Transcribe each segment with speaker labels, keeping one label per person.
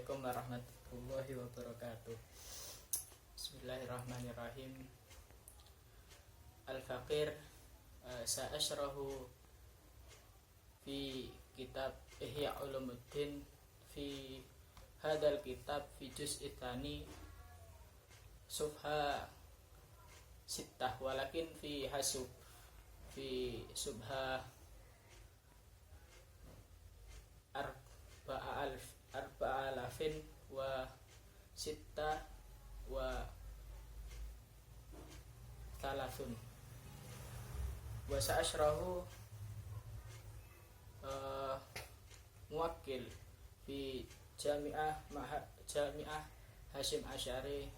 Speaker 1: Assalamualaikum warahmatullahi wabarakatuh. Bismillahirrahmanirrahim. Al-Faqir sa'ashrahu fi kitab Ihya Ulumuddin fi hadal kitab fi juz'i tsani sufha sittah walakin fi hasub fi subha arba'alafin wa sitta wa thalathun wa sa'ashrahu muwakkil fi jami'ah Hashim Asy'ari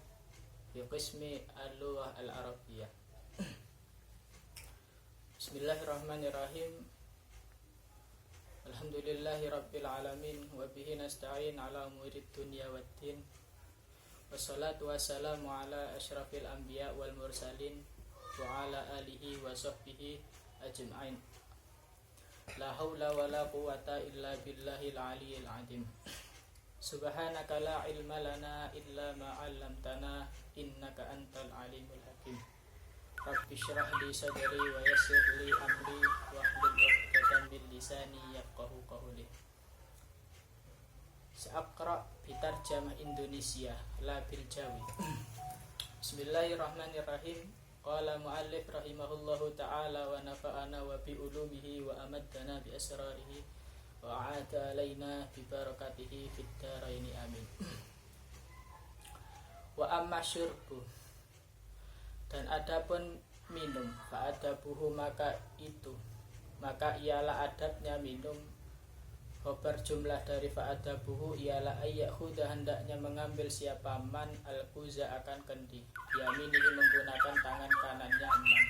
Speaker 1: fi qismi al-lughah al-arabiyyah. Bismillahirrahmanirrahim. Alhamdulillahi rabbil alamin wa bihi nasta'in ala umurid dunya waddin. Wassalatu wassalamu ala asyrafil anbiya wal mursalin wa ala alihi wa sahbihi ajma'in. La haula wa la quwwata illa billahil aliyyil azim. Subhanaka la ilma lana illa ma 'allamtana innaka antal alimul hakim. Rabbi shrah li sadri wa yassir li amri wahlul 'uqdatam min lisani yafqahu qawli. Sa'aqra bi tarjamah Indonesia la bil Jawi. Bismillahirrahmanirrahim. Qala muallif rahimahullahu ta'ala wa nafa'ana wa bi ulumihi wa amaddana bi asrarihi wa a'ada alaina bi barakatihi fid dharaini amin. Wa amma syurbu, dan adapun minum, fa'adabuhu maka ialah adabnya minum. Khobar jumlah dari fa'adabuhu ialah ayyakhudha hendaknya mengambil siapa man al-kuza akan kendi, yaminihi menggunakan tangan kanannya man.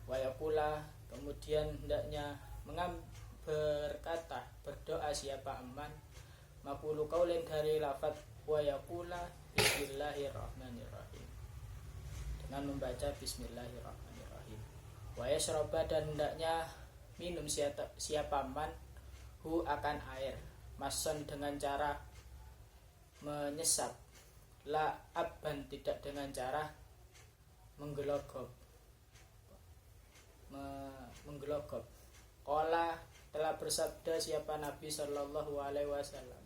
Speaker 1: Wa yaqula, kemudian hendaknya berkata berdoa siapa man maqulu qaulin dari lafaz wa yaqula bismillahirrahmanirrahim, dengan membaca bismillahirrahmanirrahim. Wa yashraba, dan hendaknya minum siapa man hu akan air, mason dengan cara menyesap, la abban tidak dengan cara menggelogop. Qala, telah bersabda siapa Nabi sallallahu alaihi wasallam,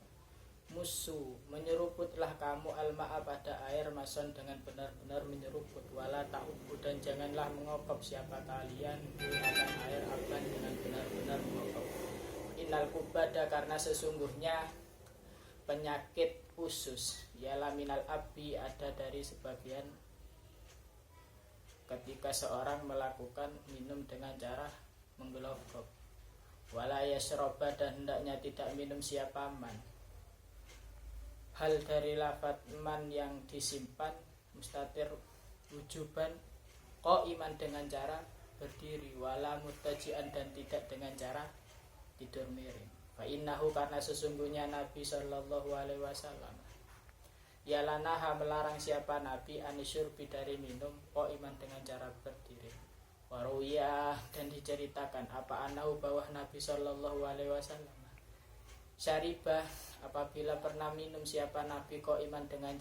Speaker 1: musu, menyeruputlah kamu al-ma'a pada air, mason dengan benar-benar menyeruput, wala ta'ubu, dan janganlah mengokop siapa kalian akan air abban dengan benar-benar mengokop. Innal kubada, karena sesungguhnya penyakit usus ialah minal abi, ada dari sebagian ketika seorang melakukan minum dengan cara menggelogop. Wala yasroba, dan hendaknya tidak minum siapa man. Hal dari lafaz man yang disimpan mustatir wujuban qaiman dengan cara berdiri, wala mutajian, dan tidak dengan cara tidur miring. Fa innahu, karena sesungguhnya Nabi sallallahu alaihi wasallam ialah naha, melarang siapa Nabi anisyurbi, dari minum qaiman dengan cara berdiri. Waruya, dan diceritakan apa anahu, bahwa Nabi sallallahu alaihi wasallam syaribah, apabila pernah minum siapa Nabi qaiman dengan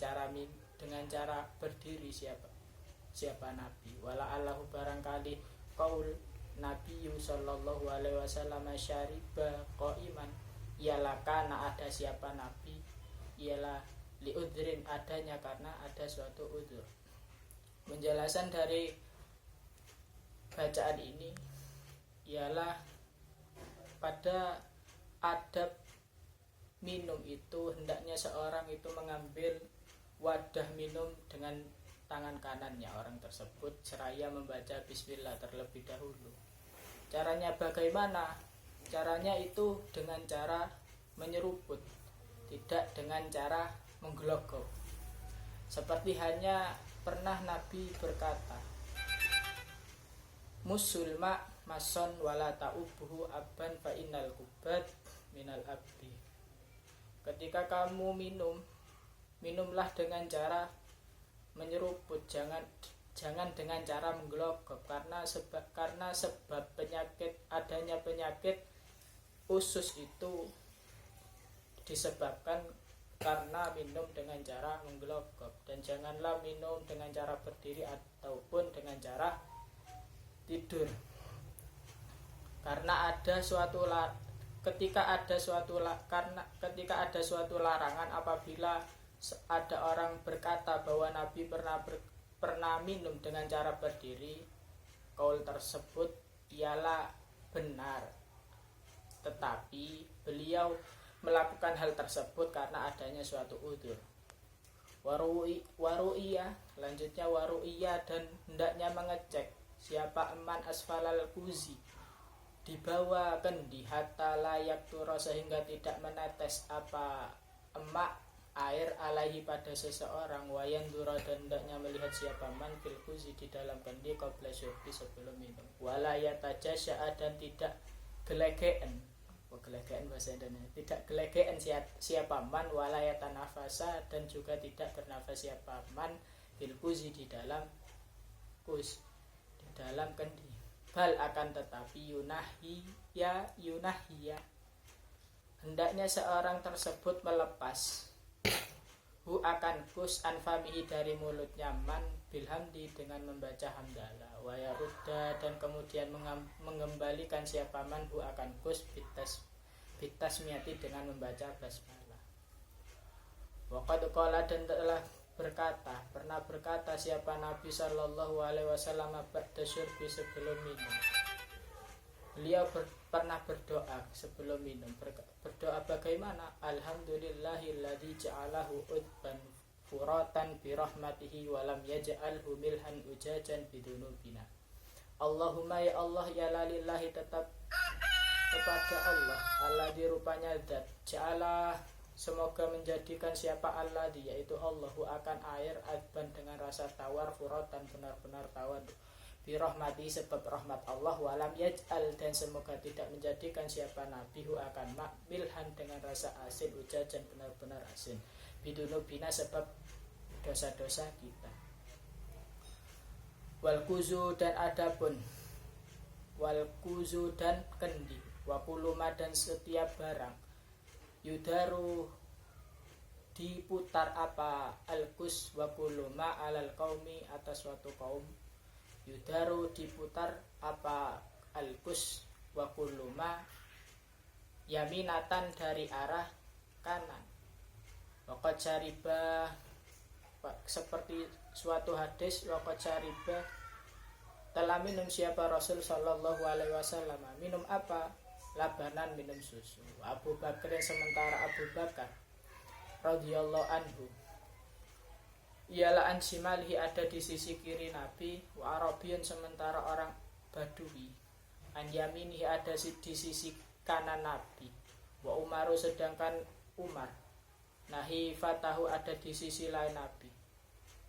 Speaker 1: cara berdiri siapa Nabi. Wala allahu, barangkali qaul Nabi sallallahu alaihi wasallam syaribah qaiman ialah karena ada siapa Nabi, ialah liudrin, adanya karena ada suatu udzur. Penjelasan dari bacaan ini ialah pada adab minum itu hendaknya seorang itu mengambil wadah minum dengan tangan kanannya orang tersebut seraya membaca bismillah terlebih dahulu. Caranya bagaimana? Caranya itu dengan cara menyeruput, tidak dengan cara menggelogok. Seperti hanya pernah Nabi berkata, musulma mason wala ta'ubuhu abban fa innal kubat minal abdi. Ketika kamu minumlah dengan cara menyeruput, jangan dengan cara menggelogok, karena sebab adanya penyakit usus itu disebabkan karena minum dengan cara menggelogok, dan janganlah minum dengan cara berdiri ataupun dengan cara tidur. Karena ketika ada suatu larangan apabila ada orang berkata bahwa Nabi pernah minum dengan cara berdiri, kaul tersebut ialah benar, tetapi beliau melakukan hal tersebut karena adanya suatu udzur. Waru'iyah, lanjutnya waru'iyah, dan hendaknya mengecek siapa eman asfalal kuzi, di bawah kendi, hatta layak turo, sehingga tidak menetes apa emak air alaihi pada seseorang, wayan dura, dan hendaknya melihat siapa man fil kuzi, di dalam kendi, qabla syurbi, sebelum minum, walayatajasy'a, dan tidak gelegeen bahasa Indonesia, tidak gelegeen siapa man, walayatanafasa, dan juga tidak bernafas siapa man fil kuzi, di dalam kus, di dalam kendi. Bal, akan tetapi, yunahiya, hendaknya seorang tersebut melepas hu akan kus anfamihi, dari mulutnya man, bilhamdi, dengan membaca hamdalah, wa yarudda, dan kemudian mengembalikan siapa man hu akan kus bitasmiyati, dengan membaca basmalah. Wa qad qala, dan telah pernah berkata siapa Nabi sallallahu alaihi wasallam ba'da syurbi, sebelum minum. Beliau pernah berdoa sebelum minum. Berdoa bagaimana? Alhamdulillahilladzi ja'alahu udban furatan bi rahmatihi wa lam yaj'alhu milhan ujajan bidunubina. Allahumma, ya Allah, ya lalillahi, tetap kepada Allah, alladzi, rupanya zat, ja'ala, semoga menjadikan siapa alladzi, yaitu Allahu, akan air, adban, dengan rasa tawar, furatan, benar-benar tawar, birahmati, sebab rahmat Allah, walam yaj'al, dan semoga tidak menjadikan siapa Nabi hu akan milhan, dengan rasa asin, ujajan, benar-benar asin, bidunubina, sebab dosa-dosa kita. Wal kuzu, dan adapun wal kuzu, dan kendi, wakuluma, dan setiap barang, yudaru, diputar apa alkus, wakuluma, alal qaumi, atas suatu kaum, yudaru, diputar apa alkus, wakuluma, yaminatan, dari arah kanan. Waqad syariba, seperti suatu hadis, waqad syariba, telah minum siapa Rasul sallallahu alaihi wasallam. Minum apa? Labanan, minum susu. Abu Bakar, sementara Abu Bakar radhiyallahu anhu ialah an shimalihi, ada di sisi kiri Nabi, wa arabiyun, sementara orang Badui, an yaminihi, ada di sisi kanan Nabi, wa Umaru, sedangkan Umar nahi fatahu, ada di sisi lain Nabi.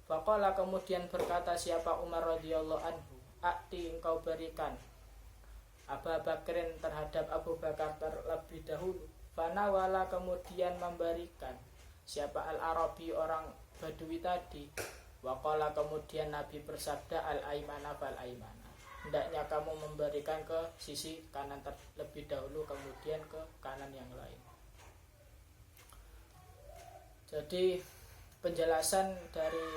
Speaker 1: Faqala, kemudian berkata siapa Umar radhiyallahu anhu, akti, engkau berikan Abu Bakrin terhadap Abu Bakar terlebih dahulu. Fanawala, kemudian memberikan siapa al-Arabi, orang Badui tadi. Waqala, kemudian Nabi bersabda, al-aimana fal-aimana, hendaknya kamu memberikan ke sisi kanan terlebih dahulu, kemudian ke kanan yang lain. Jadi penjelasan dari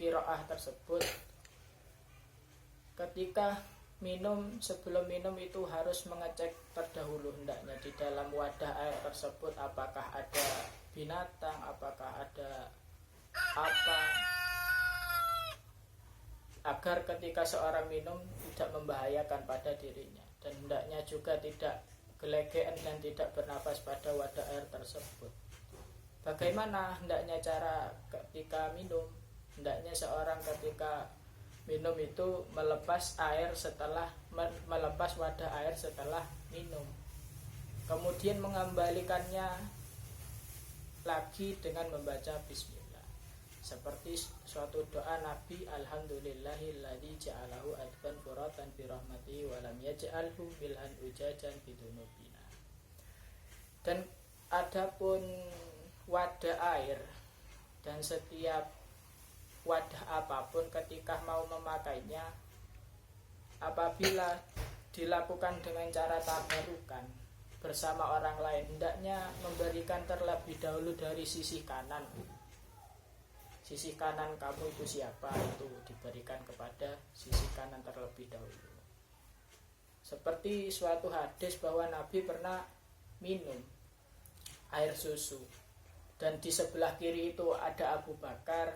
Speaker 1: qiraah tersebut, ketika minum, sebelum minum itu harus mengecek terdahulu hendaknya di dalam wadah air tersebut apakah ada binatang, apakah ada apa, agar ketika seorang minum tidak membahayakan pada dirinya, dan hendaknya juga tidak gelegean dan tidak bernafas pada wadah air tersebut. Bagaimana hendaknya cara ketika minum? Hendaknya seorang ketika minum itu melepas air setelah melepas wadah air setelah minum, kemudian mengembalikannya lagi dengan membaca bismillah, seperti suatu doa Nabi, alhamdulillahilladzi ja'alahu adban furatan bi rahmatihi wa lam yaj'alhu milhan ujajan bidunubina. Dan adapun wadah air dan setiap wadah apapun ketika mau memakainya, apabila dilakukan dengan cara tabarukan, bersama orang lain, hendaknya memberikan terlebih dahulu dari sisi kanan. Sisi kanan kamu itu siapa, itu diberikan kepada sisi kanan terlebih dahulu. Seperti suatu hadis bahwa Nabi pernah minum air susu, dan di sebelah kiri itu ada Abu Bakar,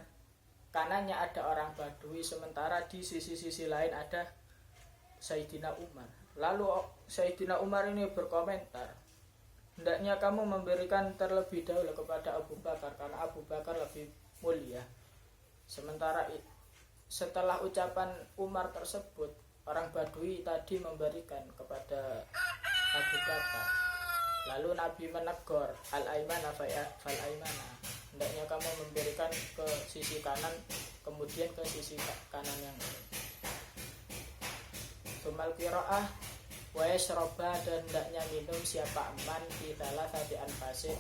Speaker 1: kanannya ada orang Badui, sementara di sisi-sisi lain ada Sayyidina Umar. Lalu Sayyidina Umar ini berkomentar, hendaknya kamu memberikan terlebih dahulu kepada Abu Bakar karena Abu Bakar lebih mulia. Sementara setelah ucapan Umar tersebut, orang Badui tadi memberikan kepada Abu Bakar. Lalu Nabi menegur, al-aimana fal-aimana, hendaknya kamu memberikan ke sisi kanan, kemudian ke sisi kanan yang lain. Tumal qiraah wa yashroba, dan hendaknya minum siapa aman di thalathati anfasin,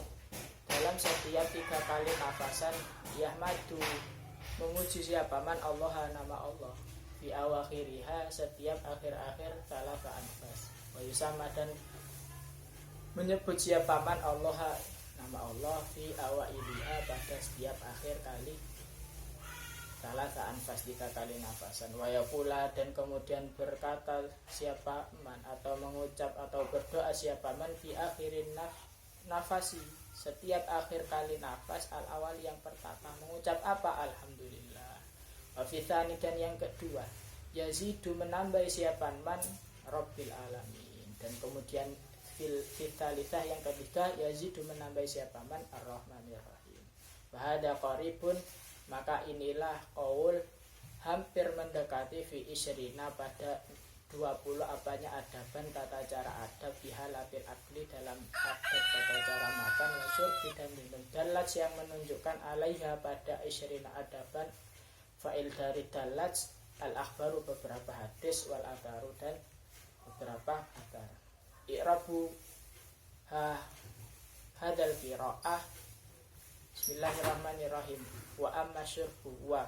Speaker 1: dalam setiap 3 kali nafasan, yahmadu, memuji siapa man Allah, nama Allah, fi awakhiriha, setiap akhir-akhir thalatha anfas, wa yusama, dan menyebut siapa man Allah, nama Allah, fi awailiha, pada setiap akhir kali thalatha anfas, 3 kali nafasan, wa yaqula, dan kemudian berkata siapa man, atau mengucap atau berdoa siapa man, fi akhirin nafasi, setiap akhir kali nafas, al awal yang pertama, mengucap apa? Alhamdulillah. Wa fi tsani, dan yang kedua, yazidu, menambah siapa man, rabbil alamin, dan kemudian fil tsalitsah yang ketiga, yazidu, menambah siapa man, ar-rahmanir rahim. Wa hada qaribun, maka inilah qaul hampir mendekati fi isrina, pada 20 apanya adaban, tata cara adab, bihalatil akli, dalam adab tata cara makan, wasyur, dan minum, dalat yang menunjukkan alaiha, pada isrina adaban, fa'il dari dalat al-akhbaru, beberapa hadis, wal atharu, dan beberapa athar. I'rabu hadal qiraah. Bismillahirrahmanirrahim. Wa amma syurbu wa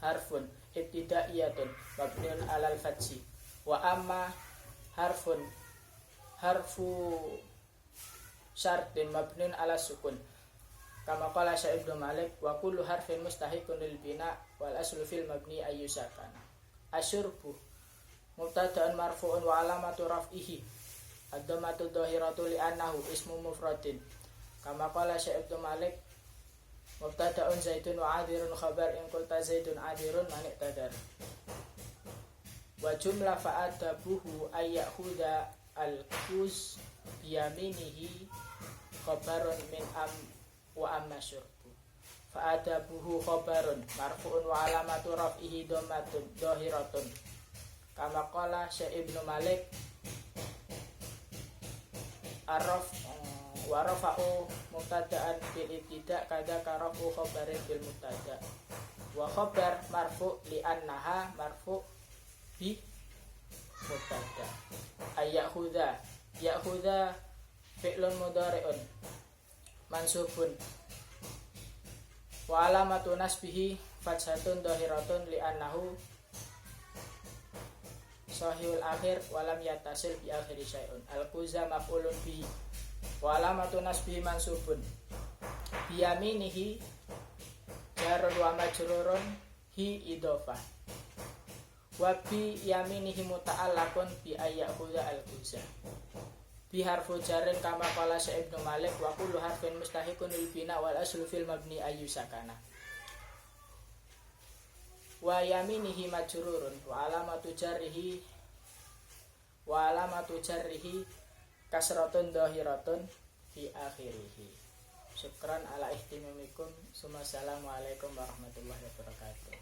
Speaker 1: harfun ibtidaiyatun mabniun alal fathi, wa amma harfu syartin mabniun ala sukun, kama qala Syekh Ibnu Malik, wa kullu harfin mustahiqun lil bina wal aslu fil mabni ayyusakana. Asyurbu mubtada'un marfu'un wa alamatu raf'ihi ad-dhammatu dhahiratu li annahu ismu mufradin, kama qala Syekh Ibnu Malik, mubtada'un zaidun wa adirun khabar in qulta zaidun adirun man iqtadar. Wa jumlah fa'adabuhu ayyahuda al-kuz biyaminihi khabarun min wa amma syurbu. Fa'adabuhu khabarun marfu'un wa alamatu raf'ihi dhammatun dhahiratun, kama qala Syekh Ibnu Malik, araf wa rafa'u mubtada'an bil ibtida' kada karafu khabarin bil mubtada', wa khabar marfu' li annaha marfu' bi mubtada'. Ayyakhudha, ya'khudha fi'lun mudhari'un mansubun wa alamatu nasbihi fathhatun dhahiratun li annahu sahihul akhir walam yatasil bi akhiri syai'un. Al-quza maf'ulun bi wa alamatu nasbihi mansubun biyaminihi jarun wa majrurun hi idhofah, wa bi yaminihi muta'allaqun bi ayyakhudha al-quza, bi harfu jarrin kama qala Syekh Ibnu Malik, wa kullu harfin mustahiqun lil bina wal aslu fil mabni ayyusakana. Wa yaminihi majrurun wa alamatu jarrihi kasratun dhahiratun fi akhirih. Syukran ala ihtimamikum. Assalamualaikum warahmatullahi wabarakatuh.